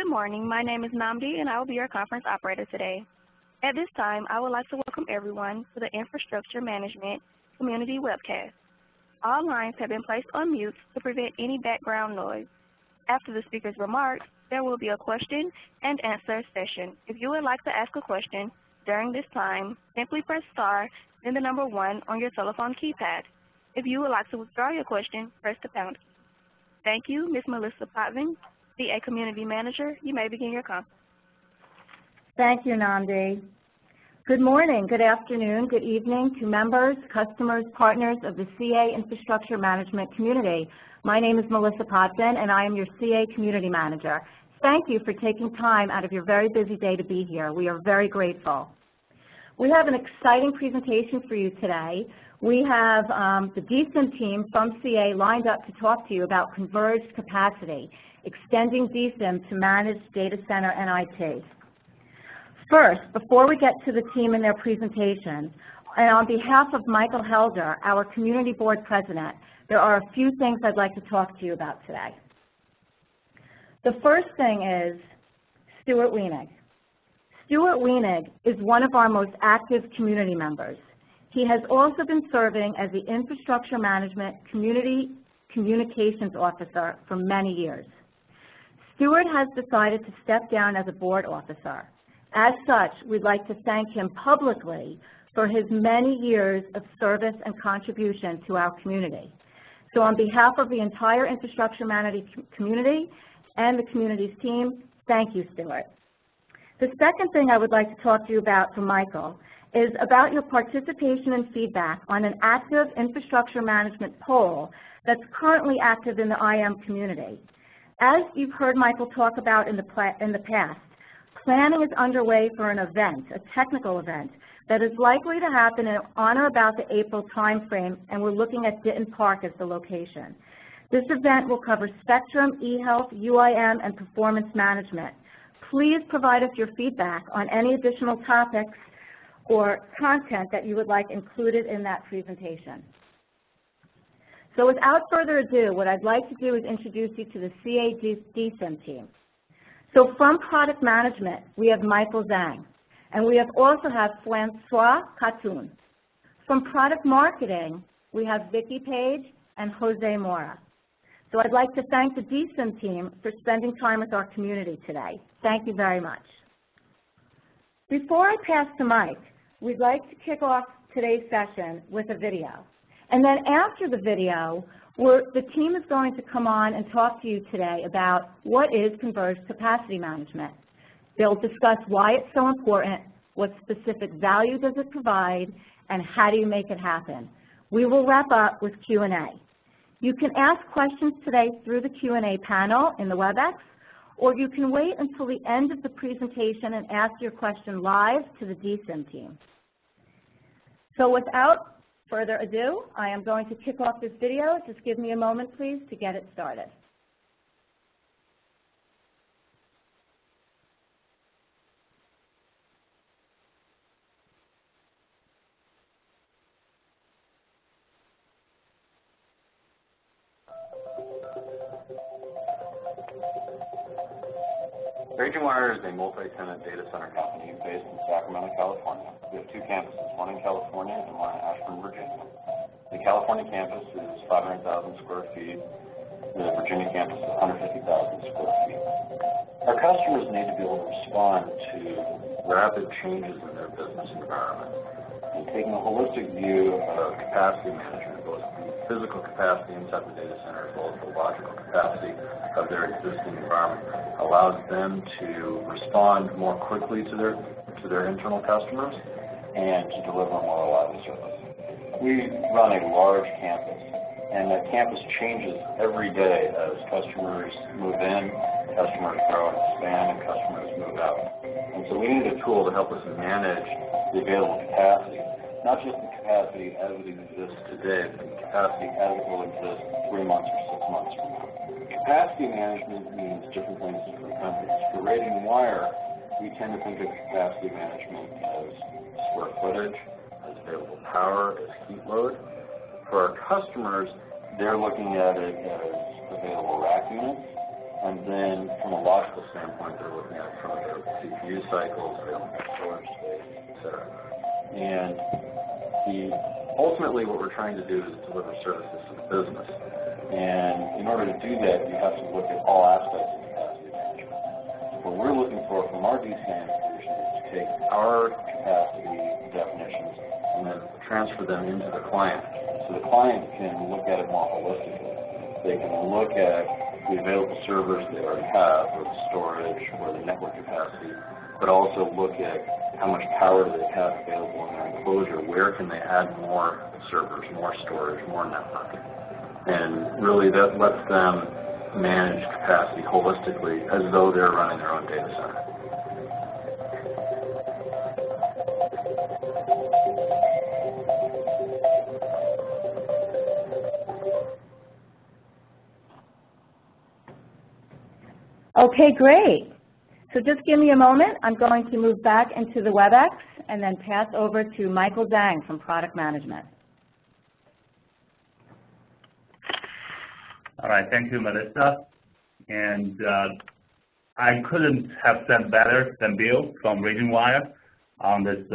morning. My name is Namdi, and I will be your conference operator today. At this time, I would like to welcome everyone to the Infrastructure Management Community Webcast. All lines have been placed on mute to prevent any background noise. After the speaker's remarks, there will be a question and answer session. If you would like to ask a question during this time, simply press star, then the number 1 on your telephone keypad. If you would like to withdraw your question, press the pound key. Thank you, Ms. Melissa Potvin, CA Community Manager. You may begin your conference. Thank you, Nandi. Good morning, good afternoon, good evening to members, customers, partners of the CA Infrastructure Management Community. My name is Melissa Potvin, and I am your CA Community Manager. Thank you for taking time out of your very busy day to be here. We are very grateful. We have an exciting presentation for you today. We have the DCIM team from CA lined up to talk to you about converged capacity, extending DCIM to manage data center and IT. First, before we get to the team and their presentation, and on behalf of Michael Helder, our Community Board President, there are a few things I'd like to talk to you about today. The first thing is Stuart Wienig. Stuart Wienig is one of our most active community members. He has also been serving as the Infrastructure Management Community Communications Officer for many years. Stuart has decided to step down as a board officer. As such, we'd like to thank him publicly for his many years of service and contribution to our community. So on behalf of the entire Infrastructure Management community and the community's team, thank you, Stuart. The second thing I would like to talk to you about from Michael is about your participation and feedback on an active infrastructure management poll that's currently active in the IM community. As you've heard Michael talk about in the past, planning is underway for an event, a technical event, that is likely to happen on or about the April timeframe, and we're looking at Ditton Park as the location. This event will cover Spectrum, eHealth, UIM, and performance management. Please provide us your feedback on any additional topics or content that you would like included in that presentation. So without further ado, what I'd like to do is introduce you to the CA DCIM team. So from product management, we have Michael Zhang, and we also have Francois Katoun. From product marketing, we have Vicki Page and Jose Mora. So I'd like to thank the DCIM team for spending time with our community today. Thank you very much. Before I pass to Mike, we'd like to kick off today's session with a video. And then after the video, the team is going to come on and talk to you today about what is converged capacity management. They'll discuss why it's so important, what specific value does it provide, and how do you make it happen. We will wrap up with Q&A. You can ask questions today through the Q&A panel in the WebEx, or you can wait until the end of the presentation and ask your question live to the DCIM team. So without further ado, I am going to kick off this video. Just give me a moment, please, to get it started. RagingWire is a multi-tenant data center company based in Sacramento, California. We have 2 campuses, one in California and one in Ashburn, Virginia. The California campus is 500,000 square feet. The Virginia campus is 150,000 square feet. Our customers need to be able to respond to rapid changes in their business environment. And taking a holistic view of capacity management, both the physical capacity inside the data center as well as the logical capacity of their existing environment, allows them to respond more quickly to their internal customers and to deliver a more reliable service. We run a large campus, and that campus changes every day as customers move in, customers grow and expand, and customers move out. And so we need a tool to help us manage the available capacity, not just the capacity as it exists today, but the capacity as it will exist 3 months or 6 months from now. Capacity management means different things to different companies. For RagingWire, we tend to think of capacity management as square footage, as available power, as heat load. For our customers, they're looking at it as available rack units, And then from a logical standpoint, they're looking at from the CPU cycles, they're looking at storage space, et cetera. And ultimately what we're trying to do is deliver services to the business. And in order to do that, you have to look at all aspects of capacity management. What we're looking for from our DCIM solution is to take our capacity definitions and then transfer them into the client. So the client can look at it more holistically. They can look at the available servers they already have, or the storage, or the network capacity, but also look at how much power do they have available in their enclosure, where can they add more servers, more storage, more network. And really that lets them manage capacity holistically as though they're running their own data center. Okay, great. So just give me a moment. I'm going to move back into the WebEx and then pass over to Michael Zhang from Product Management. All right, thank you, Melissa. And I couldn't have said better than Bill from RegionWire on this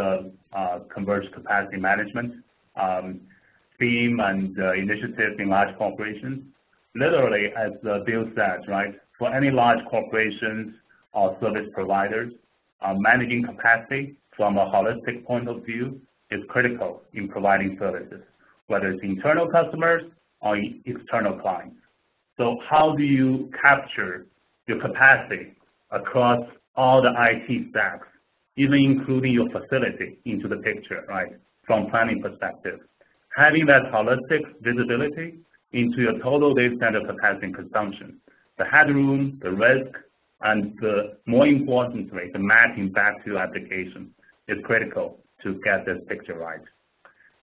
converged capacity management theme and initiative in large corporations. Literally, as Bill said, right, for any large corporations or service providers, managing capacity from a holistic point of view is critical in providing services, whether it's internal customers or external clients. So how do you capture your capacity across all the IT stacks, even including your facility into the picture, right, from planning perspective? Having that holistic visibility into your total data center capacity and consumption, the headroom, the risk, and more importantly, the mapping back to your application is critical to get this picture right.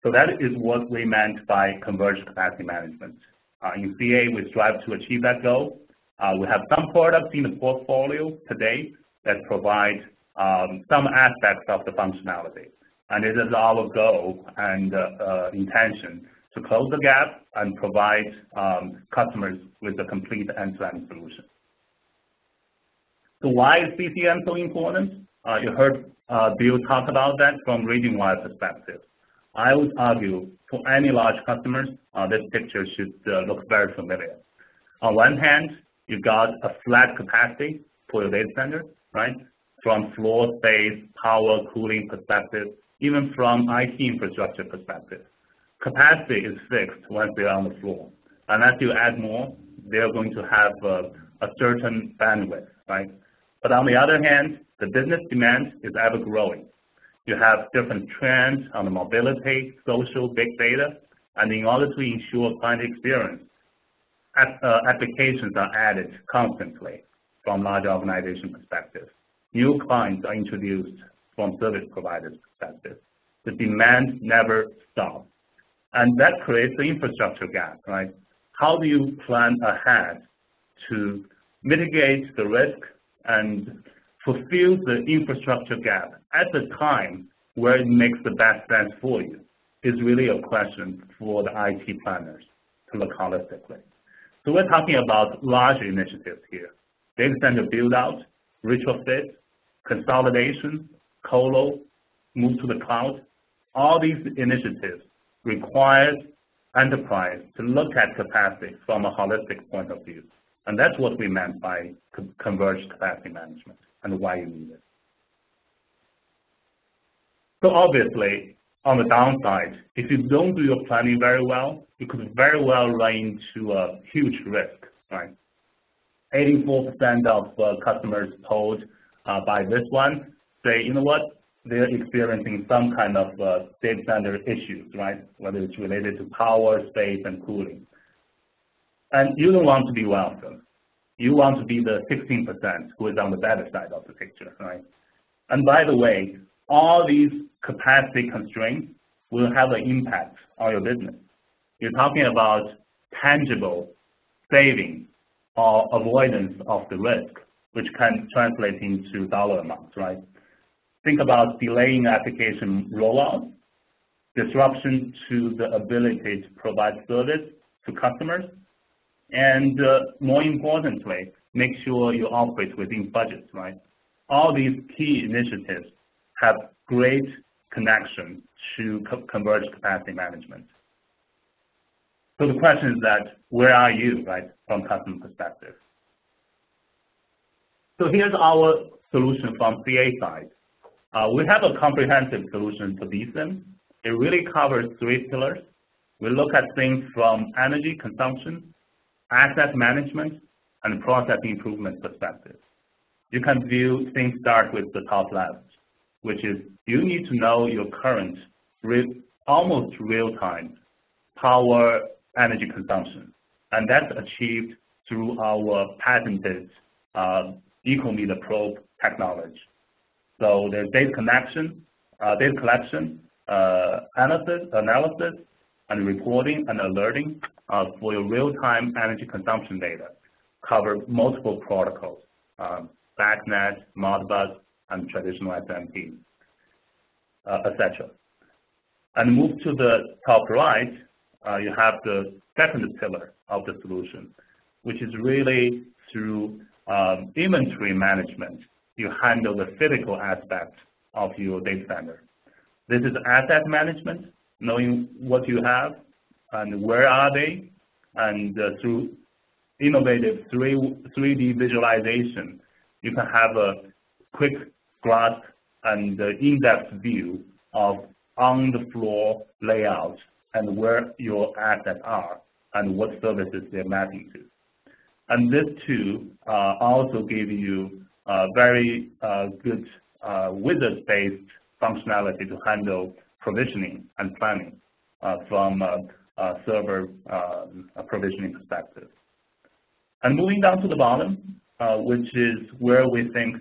So that is what we meant by converged capacity management. In CA, we strive to achieve that goal. We have some products in the portfolio today that provide some aspects of the functionality. And it is our goal and intention to close the gap and provide customers with a complete end-to-end solution. So why is DCIM so important? You heard Bill talk about that from RegionWire perspective. I would argue for any large customers, this picture should look very familiar. On one hand, you've got a flat capacity for your data center, right? From floor space, power, cooling perspective, even from IT infrastructure perspective. Capacity is fixed once they're on the floor. Unless you add more, they're going to have a certain bandwidth, right? But on the other hand, the business demand is ever growing. You have different trends on the mobility, social, big data, and in order to ensure client experience, applications are added constantly from large organization perspective. New clients are introduced from service providers perspective. The demand never stops. And that creates the infrastructure gap, right? How do you plan ahead to mitigate the risk and fulfill the infrastructure gap at the time where it makes the best sense for you is really a question for the IT planners to look holistically. So we're talking about large initiatives here. Data center build-out, retrofit, consolidation, colo, move to the cloud. All these initiatives requires enterprise to look at capacity from a holistic point of view. And that's what we meant by converged capacity management and why you need it. So obviously, on the downside, if you don't do your planning very well, you could very well run into a huge risk, right? 84% of customers told by this one say, you know what, they're experiencing some kind of data center issues, right? Whether it's related to power, space, and cooling. And you don't want to be one of them. You want to be the 16% who is on the better side of the picture, right? And by the way, all these capacity constraints will have an impact on your business. You're talking about tangible savings or avoidance of the risk, which can translate into dollar amounts, right? Think about delaying application rollout, disruption to the ability to provide service to customers, and more importantly, make sure you operate within budgets, right? All these key initiatives have great connection to converged capacity management. So the question is that, where are you, right, from customer perspective? So here's our solution from CA side. We have a comprehensive solution for DCIM. It really covers 3 pillars. We look at things from energy consumption, asset management, and process improvement perspective. You can view things start with the top left, which is you need to know your current, almost real-time power energy consumption. And that's achieved through our patented EcoMeter probe technology. So there's data collection, analysis, and reporting and alerting for your real-time energy consumption data. Cover multiple protocols, BACnet, Modbus, and traditional SMP, etc. And move to the top right, you have the second pillar of the solution, which is really through inventory management. You handle the physical aspects of your data center. This is asset management, knowing what you have and where are they, and through innovative 3D visualization, you can have a quick grasp and in-depth view of on-the-floor layout and where your assets are and what services they're mapping to. And this too also give you very good wizard-based functionality to handle provisioning and planning from a server provisioning perspective. And moving down to the bottom, which is where we think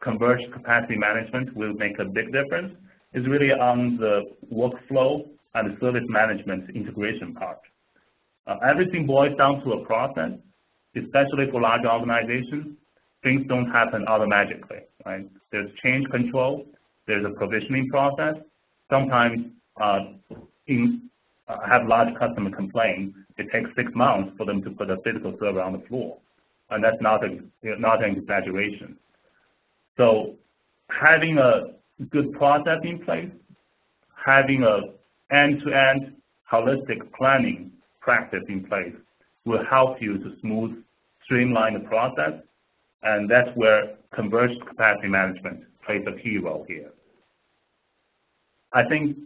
converged capacity management will make a big difference, is really on the workflow and service management integration part. Everything boils down to a process, especially for large organizations. Things don't happen automatically, right? There's change control, there's a provisioning process. Sometimes have large customer complain, it takes 6 months for them to put a physical server on the floor. And that's not an exaggeration. So having a good process in place, having a end-to-end holistic planning practice in place will help you to streamline the process, and that's where converged capacity management plays a key role here. I think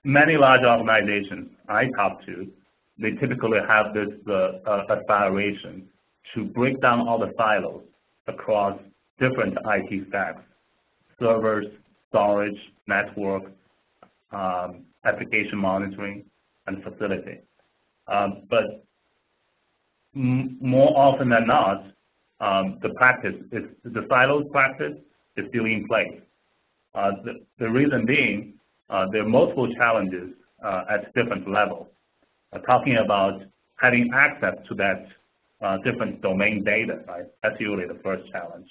many large organizations I talk to, they typically have this aspiration to break down all the silos across different IT stacks, servers, storage, network, application monitoring, and facility. But more often than not, the silos practice is still in place. The reason being, there are multiple challenges at different levels. Talking about having access to that different domain data, right? That's usually the first challenge.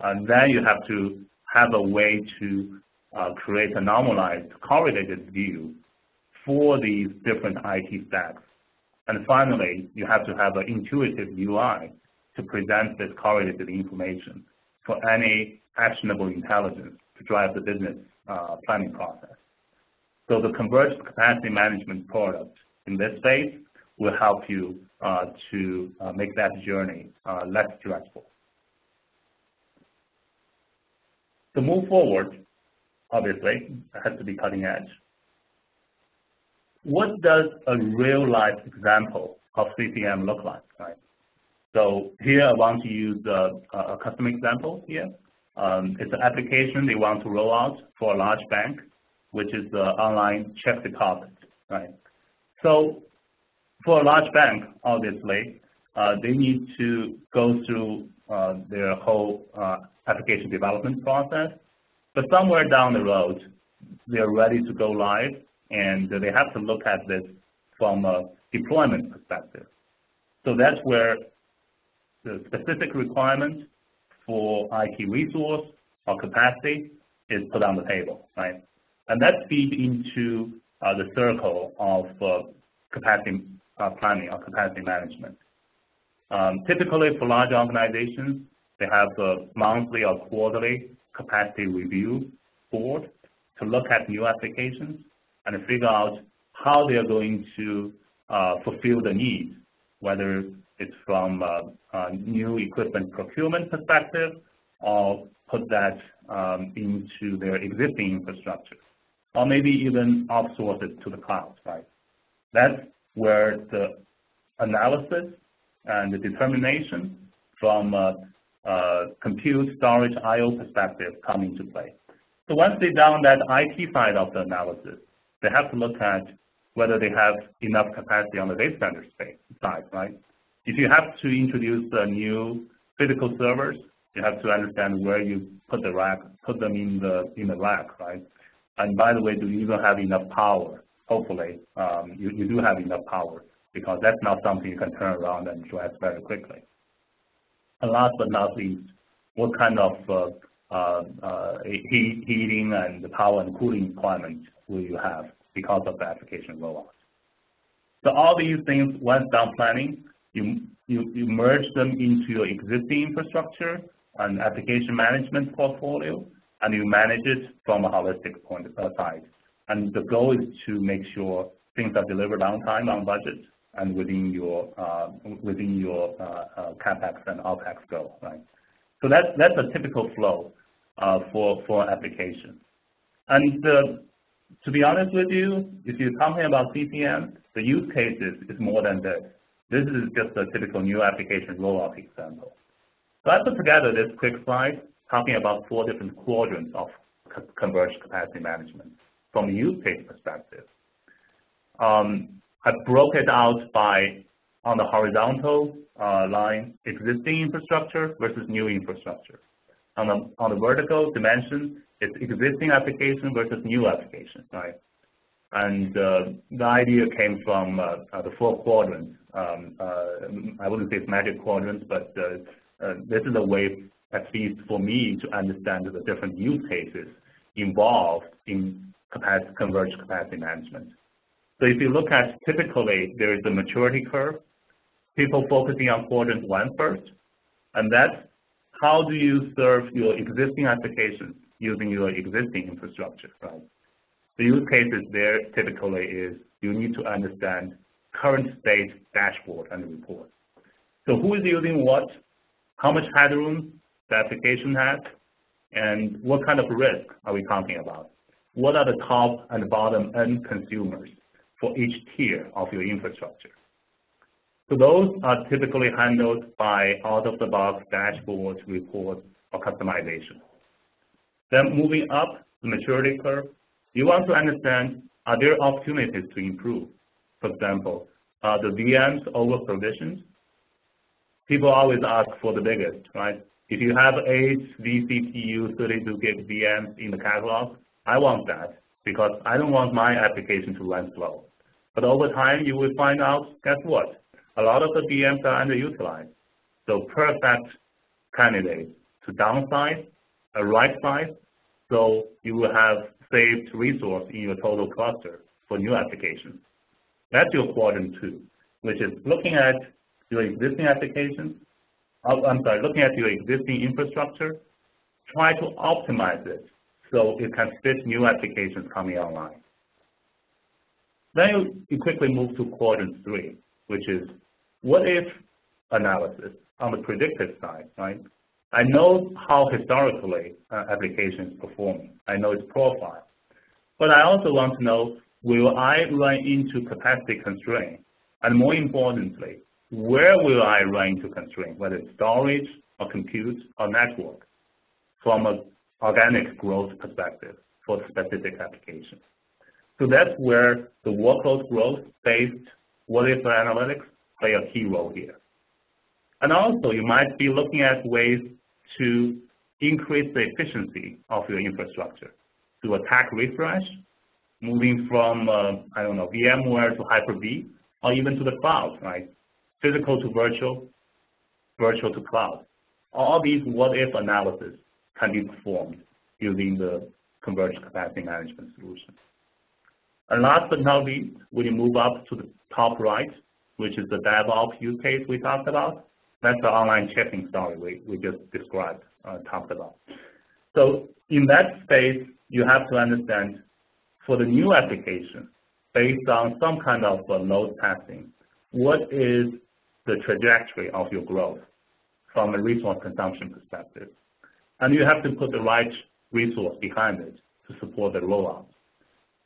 And then you have to have a way to create a normalized, correlated view for these different IT stacks. And finally, you have to have an intuitive UI to present this correlated information for any actionable intelligence to drive the business planning process. So the converged capacity management product in this space will help you to make that journey less stressful. To move forward, obviously, it has to be cutting edge. What does a real-life example of DCIM look like, right? So here I want to use a custom example here. It's an application they want to roll out for a large bank, which is the online check deposit, right? So for a large bank, obviously, they need to go through their whole application development process, but somewhere down the road, they're ready to go live, and they have to look at this from a deployment perspective. So that's where the specific requirement for IT resource or capacity is put on the table, right? And that feeds into the circle of capacity planning or capacity management. Typically for large organizations, they have a monthly or quarterly capacity review board to look at new applications and figure out how they are going to fulfill the needs, whether it's from a new equipment procurement perspective or put that into their existing infrastructure, or maybe even outsource it to the cloud, right? That's where the analysis and the determination from compute, storage, I/O perspective come into play. So once they've done that IT side of the analysis, they have to look at whether they have enough capacity on the data center space side, right? If you have to introduce new physical servers, you have to understand where you put the rack, put them in the rack, right? And by the way, do you even have enough power? Hopefully, you do have enough power, because that's not something you can turn around and address very quickly. And last but not least, what kind of heating and the power and cooling requirements will you have because of the application rollout? So all these things, once done planning, you merge them into your existing infrastructure and application management portfolio, and you manage it from a holistic point side. And the goal is to make sure things are delivered on time, on budget, and within your CapEx and OpEx goal, right? So that's a typical flow for application. And to be honest with you, if you're talking about DCIM, the use cases is more than this. This is just a typical new application rollout example. So I put together this quick slide talking about 4 different quadrants of converged capacity management from a use case perspective. I broke it out by, on the horizontal line, existing infrastructure versus new infrastructure. On the vertical dimension, it's existing application versus new application, right? And the idea came from the 4 quadrants. I wouldn't say it's magic quadrants, but this is a way, at least for me, to understand the different use cases involved in converged capacity management. So if you look at, typically, there is a maturity curve, people focusing on quadrant 1 first, and that's how do you serve your existing applications using your existing infrastructure, right? The use cases there typically is you need to understand current state dashboard and report. So who is using what, how much headroom the application has, and what kind of risk are we talking about? What are the top and bottom end consumers for each tier of your infrastructure? So those are typically handled by out-of-the-box dashboards, reports, or customization. Then moving up the maturity curve, you want to understand, are there opportunities to improve? For example, are the VMs over-provisioned? People always ask for the biggest, right? If you have 8 vCPU 32 gig VMs in the catalog, I want that because I don't want my application to run slow. But over time, you will find out, guess what? A lot of the VMs are underutilized. So perfect candidate to downsize, a right size, so you will have saved resource in your total cluster for new applications. That's your quadrant 2, which is looking at your existing applications, looking at your existing infrastructure, try to optimize it so it can fit new applications coming online. Then you quickly move to quadrant 3, which is what if analysis on the predictive side, right? I know how historically application is performing. I know its profile. But I also want to know, will I run into capacity constraint? And more importantly, where will I run into constraint, whether it's storage or compute or network, from an organic growth perspective for specific applications. So that's where the workload growth-based what-if analytics play a key role here. And also, you might be looking at ways to increase the efficiency of your infrastructure to attack refresh, moving from, I don't know, VMware to Hyper-V, or even to the cloud, right? Physical to virtual, virtual to cloud. All these what-if analysis can be performed using the converged capacity management solution. And last but not least, when you move up to the top right, which is the DevOps use case we talked about, That's the online checking story we just described, talked about. So in that space, you have to understand for the new application, based on some kind of load testing, what is the trajectory of your growth from a resource consumption perspective? And you have to put the right resource behind it to support the rollout.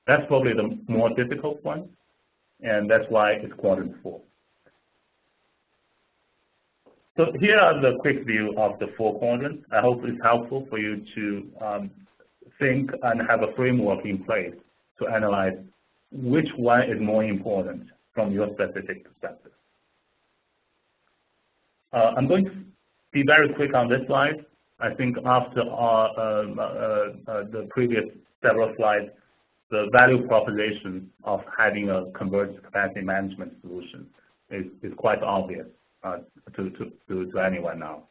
That's probably the more difficult one, and that's why it's quadrant 4. So here are the quick view of the 4 quadrants. I hope it's helpful for you to think and have a framework in place to analyze which one is more important from your specific perspective. I'm going to be very quick on this slide. I think after the previous several slides, the value proposition of having a converged capacity management solution is quite obvious to anyone now.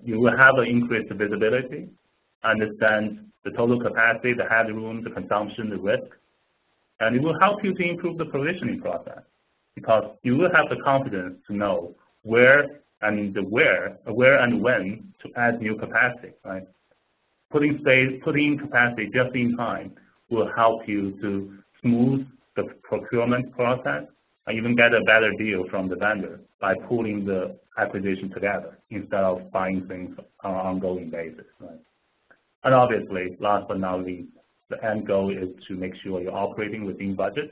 You will have an increased visibility, understand the total capacity, the headroom, the consumption, the risk, and it will help you to improve the provisioning process because you will have the confidence to know where and when to add new capacity, right? Putting capacity just in time will help you to smooth the procurement process and even get a better deal from the vendor by pulling the acquisition together instead of buying things on an ongoing basis, right? And obviously, last but not least, the end goal is to make sure you're operating within budget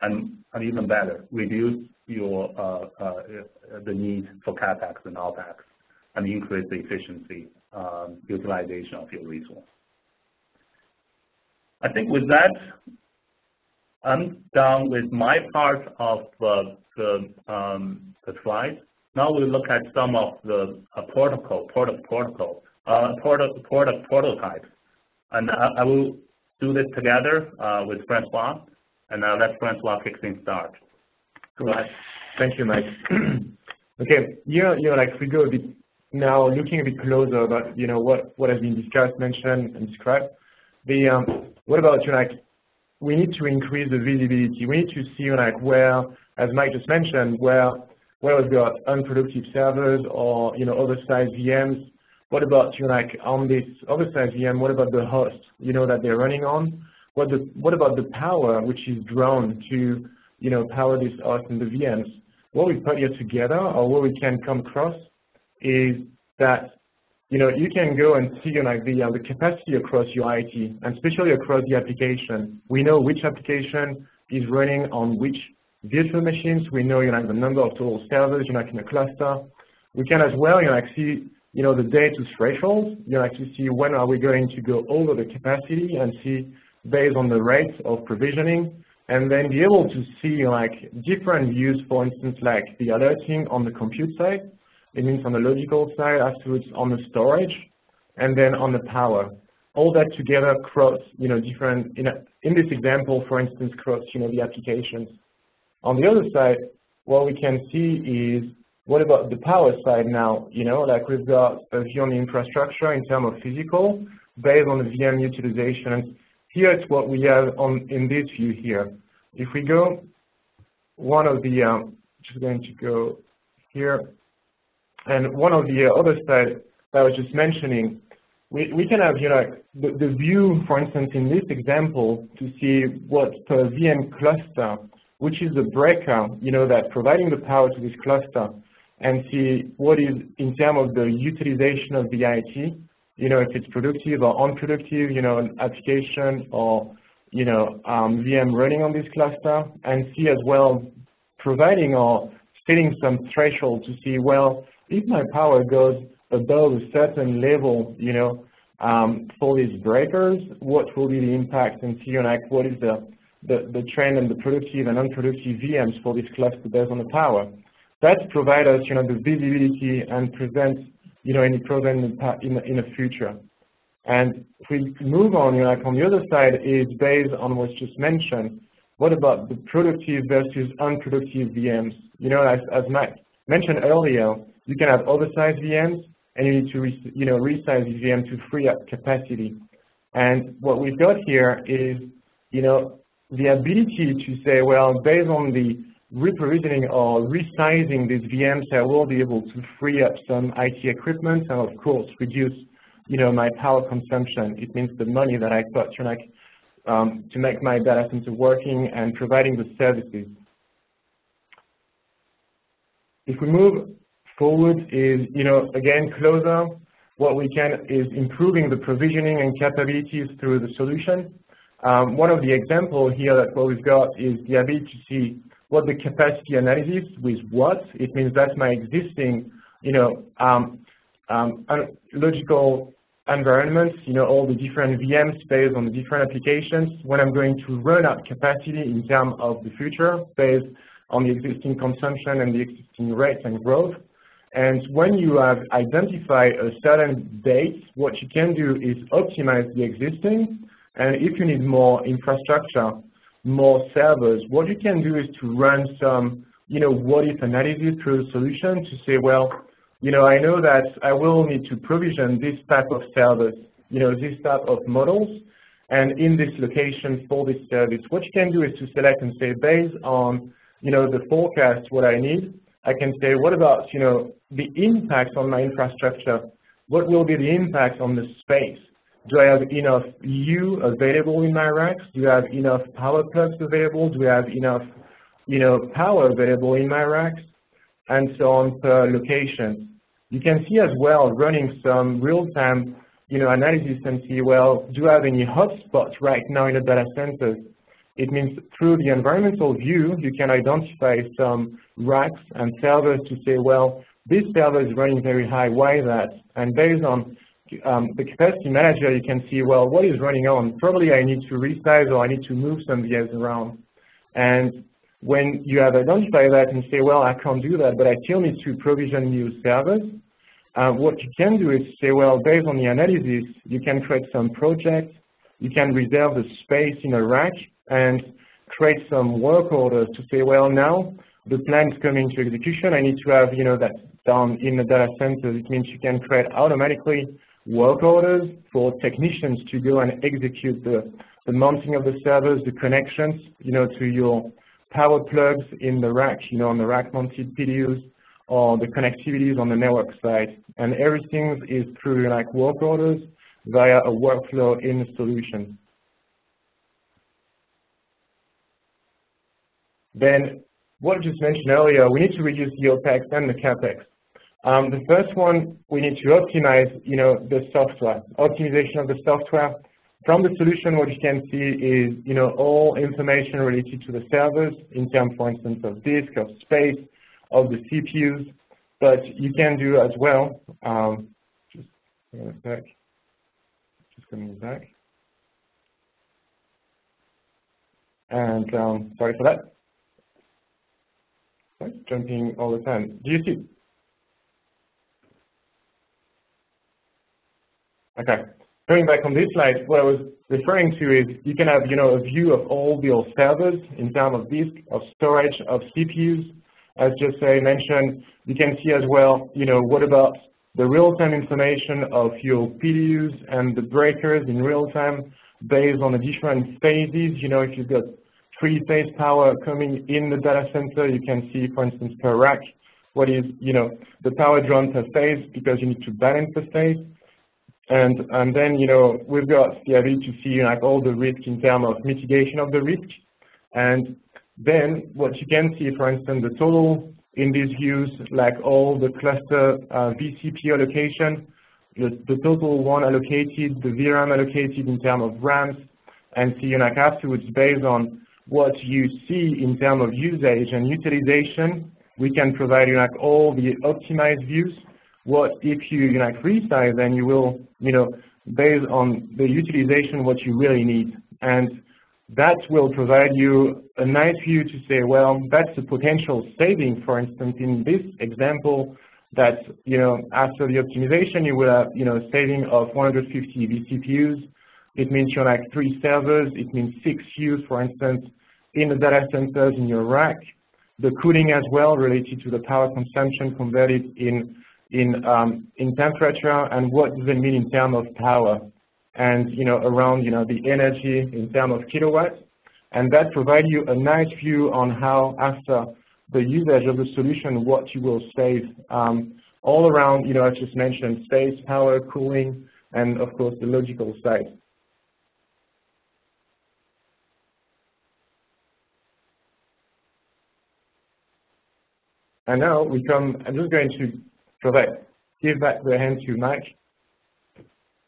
and even better, reduce your the need for CapEx and OpEx and increase the efficiency, utilization of your resource. I think with that, I'm done with my part of the slides. Now we'll look at some of the prototypes, and I will do this together with Francois, and now let Francois kick things start. Go ahead. Thank you, Mike. Okay, like if we go a bit now, looking a bit closer about what has been discussed, mentioned, and described. What about like we need to increase the visibility. We need to see like where, as Mike just mentioned, where we've got unproductive servers or oversized VMs. What about like on this oversized VM? What about the host that they're running on? What about the power which is drawn to power this host and the VMs? What we put here together, or what we can come across, is that you can go and see like the capacity across your IT, and especially across the application. We know which application is running on which virtual machines. We know like the number of total servers like in a cluster. We can as well like see the data thresholds. Like to see when are we going to go over the capacity and see based on the rate of provisioning, and then be able to see like different views, for instance, like the alerting on the compute side. It means on the logical side, afterwards on the storage, and then on the power. All that together across, different, in this example, for instance, across, the applications. On the other side, what we can see is, what about the power side now? Like we've got a view on the infrastructure in terms of physical, based on the VM utilization. And here it's what we have in this view here. If we go, one of the, just going to go here, and one of the other side that I was just mentioning, we can have like the view, for instance, in this example, to see what per VM cluster, which is the breaker, that providing the power to this cluster, and see what is in terms of the utilization of the IT, if it's productive or unproductive, an application or VM running on this cluster, and see as well providing or setting some threshold to see, well, if my power goes above a certain level, for these breakers, what will be the impact, and see like what is the trend and the productive and unproductive VMs for this cluster based on the power. That provides us, the visibility and prevent, any problem in the future. And if we move on, like on the other side is based on what's just mentioned. What about the productive versus unproductive VMs? As Matt mentioned earlier, you can have oversized VMs, and you need to resize these VMs to free up capacity. And what we've got here is, the ability to say, well, based on the reprovisioning or resizing these VMs, I will be able to free up some IT equipment and, of course, reduce, my power consumption. It means the money that I put to make my data center working and providing the services. If we move forward is, again, closer, what we can is improving the provisioning and capabilities through the solution. One of the examples here that what we've got is the ability to see what the capacity analysis with what. It means that's my existing, logical environments, all the different VMs based on the different applications, when I'm going to run out capacity in terms of the future based on the existing consumption and the existing rates and growth. And when you have identified a certain date, what you can do is optimize the existing. And if you need more infrastructure, more servers, what you can do is to run some, what-if analysis through the solution to say, well, I know that I will need to provision this type of servers, this type of models, and in this location for this service. What you can do is to select and say, based on, the forecast, what I need, I can say, what about, the impact on my infrastructure? What will be the impact on the space? Do I have enough U available in my racks? Do I have enough power plugs available? Do I have enough, power available in my racks? And so on per location. You can see as well running some real-time, analysis and see, well, do I have any hotspots right now in the data centers? It means through the environmental view, you can identify some racks and servers to say, well, this server is running very high, why is that? And based on the capacity manager, you can see, well, what is running on? Probably I need to resize or I need to move some VMs around. And when you have identified that and say, well, I can't do that, but I still need to provision new servers, what you can do is say, well, based on the analysis, you can create some projects, you can reserve the space in a rack and create some work orders to say, well, now the plan is coming to execution. I need to have, that done in the data center. It means you can create automatically work orders for technicians to go and execute the mounting of the servers, the connections, to your power plugs in the rack, on the rack-mounted PDUs, or the connectivities on the network side. And everything is through work orders via a workflow in the solution. Then, what I just mentioned earlier, we need to reduce the OPEX and the CAPEX. The first one, we need to optimize, the software, optimization of the software. From the solution, what you can see is, all information related to the servers in terms, for instance, of disk, of space, of the CPUs. But you can do as well, just coming back. And sorry for that. Sorry, jumping all the time. Do you see? Okay. Going back on this slide, what I was referring to is you can have, a view of all your servers in terms of disk, of storage, of CPUs. As Jose mentioned, you can see as well, what about the real-time information of your PDUs and the breakers in real time based on the different phases. If you've got three-phase power coming in the data center, you can see, for instance, per rack, what is, the power drawn per phase because you need to balance the phase. And then, we've got the ability to see all the risk in terms of mitigation of the risk. And then what you can see, for instance, the total in these views, all the cluster VCP allocation, the total one allocated, the VRAM allocated in terms of RAMs, and see afterwards based on what you see in terms of usage and utilization, we can provide all the optimized views. What if you resize, then you will, based on the utilization, what you really need. And that will provide you a nice view to say, well, that's a potential saving, for instance, in this example, that, after the optimization, you will have, saving of 150 vCPUs. It means you have 3 servers. It means 6 Us, for instance, in the data centers in your rack. The cooling as well related to the power consumption converted in temperature, and what does it mean in terms of power, and around the energy in terms of kilowatts. And that provides you a nice view on how, after the usage of the solution, what you will save all around, I just mentioned space, power, cooling, and of course the logical side. And now I'm just going to give back the hand to Mike.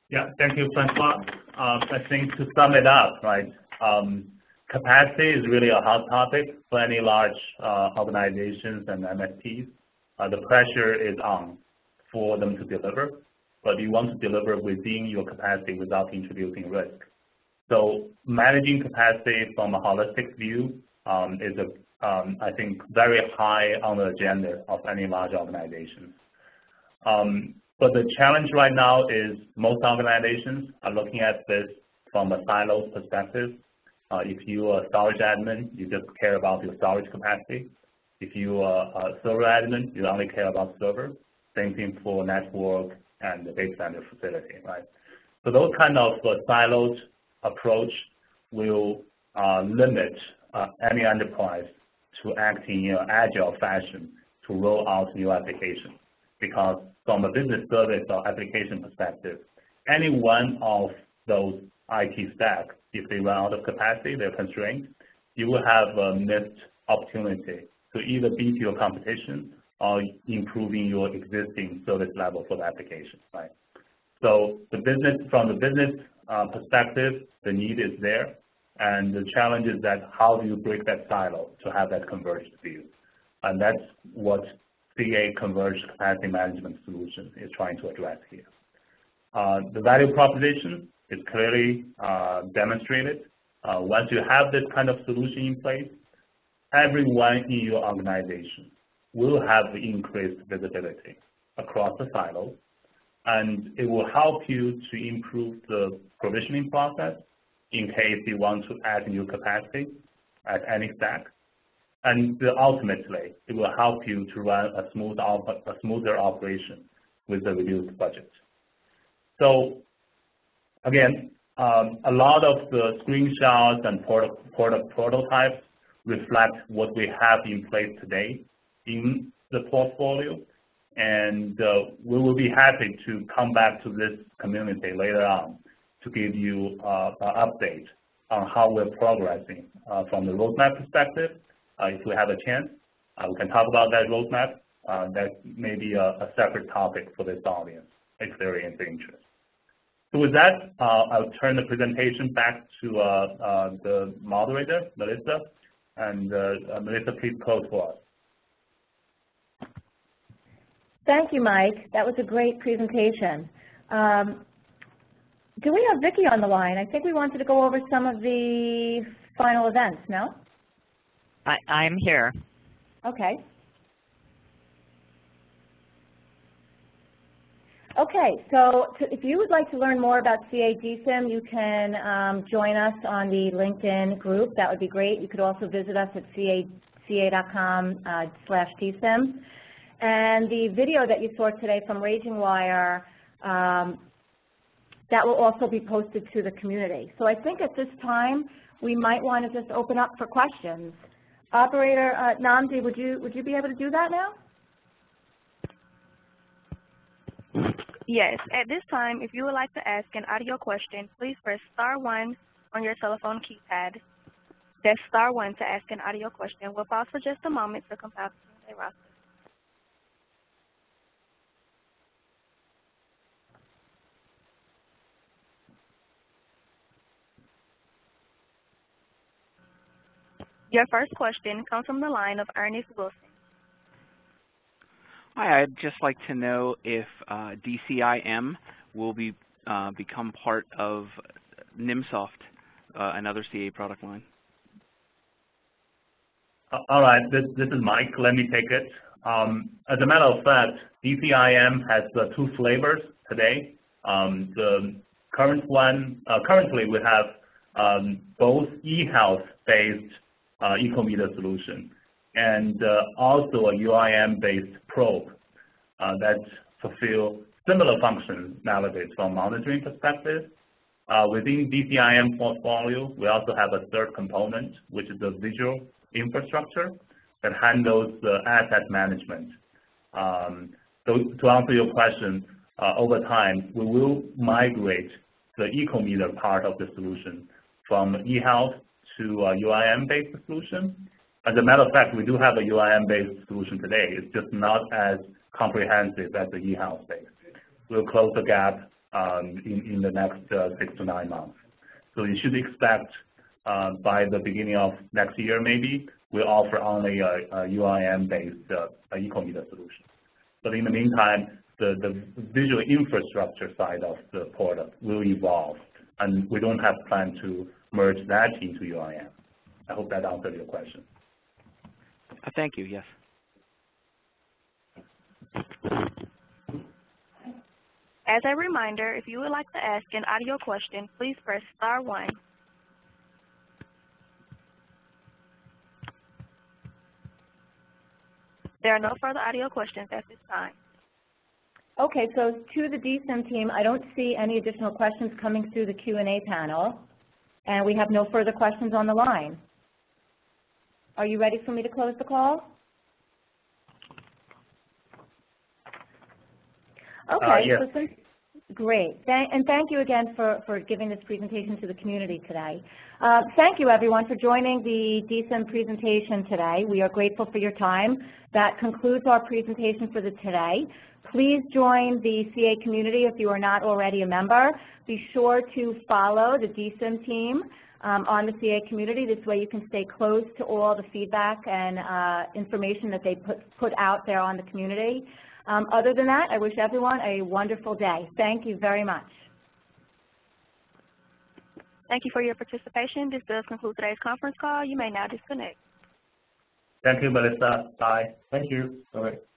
Yeah, thank you, Francois. I think to sum it up, right, capacity is really a hot topic for any large organizations and MSPs. The pressure is on for them to deliver, but you want to deliver within your capacity without introducing risk. So managing capacity from a holistic view is, I think, very high on the agenda of any large organizations. But the challenge right now is most organizations are looking at this from a siloed perspective. If you are a storage admin, you just care about your storage capacity. If you are a server admin, you only care about server. Same thing for network and the data center facility, right? So those kind of siloed approach will limit any enterprise to act in an agile fashion to roll out new applications. Because from a business service or application perspective, any one of those IT stacks, if they run out of capacity, they're constrained, you will have a missed opportunity to either beat your competition or improving your existing service level for the application, right? So from the business perspective, the need is there, and the challenge is that how do you break that silo to have that converged view? And that's what CA Converged Capacity Management Solution is trying to address here. The value proposition is clearly demonstrated. Once you have this kind of solution in place, everyone in your organization will have increased visibility across the silos, and it will help you to improve the provisioning process in case you want to add new capacity at any stack. And ultimately, it will help you to run a smoother operation with a reduced budget. So again, a lot of the screenshots and prototypes reflect what we have in place today in the portfolio, and we will be happy to come back to this community later on to give you an update on how we're progressing from the roadmap perspective. If we have a chance, we can talk about that roadmap. That may be a separate topic for this audience if there is interest. So with that, I'll turn the presentation back to the moderator, Melissa. And Melissa, please close for us. Thank you, Mike. That was a great presentation. Do we have Vicki on the line? I think we wanted to go over some of the final events, no? I'm here. Okay. Okay, so if you would like to learn more about CA DCIM, you can join us on the LinkedIn group. That would be great. You could also visit us at ca.com/DCIM. And the video that you saw today from RagingWire, that will also be posted to the community. So I think at this time, we might want to just open up for questions. Operator Namdi, would you be able to do that now? Yes. At this time, if you would like to ask an audio question, please press *1 on your telephone keypad. That's *1 to ask an audio question. We'll pause for just a moment to compile the roster. Your first question comes from the line of Ernest Wilson. Hi, I'd just like to know if DCIM will become part of NIMSoft, another CA product line. All right, this is Mike. Let me take it. As a matter of fact, DCIM has two flavors today. The current one, currently we have both eHealth-based ecometer solution and also a UIM-based probe that fulfill similar functions nowadays from a monitoring perspective. Within DCIM portfolio, we also have a third component, which is the visual infrastructure that handles the asset management. So to answer your question, over time, we will migrate the ecometer part of the solution from eHealth to a UIM-based solution. As a matter of fact, we do have a UIM-based solution today. It's just not as comprehensive as the eHealth-based. We'll close the gap in the next 6 to 9 months. So you should expect by the beginning of next year, maybe, we'll offer only a UIM-based ecometer solution. But in the meantime, the visual infrastructure side of the product will evolve, and we don't have plan to merge that into UIM. I hope that answered your question. Thank you, yes. As a reminder, if you would like to ask an audio question, please press star 1. There are no further audio questions at this time. Okay, so to the DCIM team, I don't see any additional questions coming through the Q&A panel, and we have no further questions on the line. Are you ready for me to close the call? Okay, yes. so great. And thank you again for giving this presentation to the community today. Thank you, everyone, for joining the DCIM presentation today. We are grateful for your time. That concludes our presentation for today. Please join the CA community if you are not already a member. Be sure to follow the DCIM team on the CA community. This way you can stay close to all the feedback and information that they put out there on the community. Other than that, I wish everyone a wonderful day. Thank you very much. Thank you for your participation. This does conclude today's conference call. You may now disconnect. Thank you, Melissa. Bye. Thank you. Bye-bye.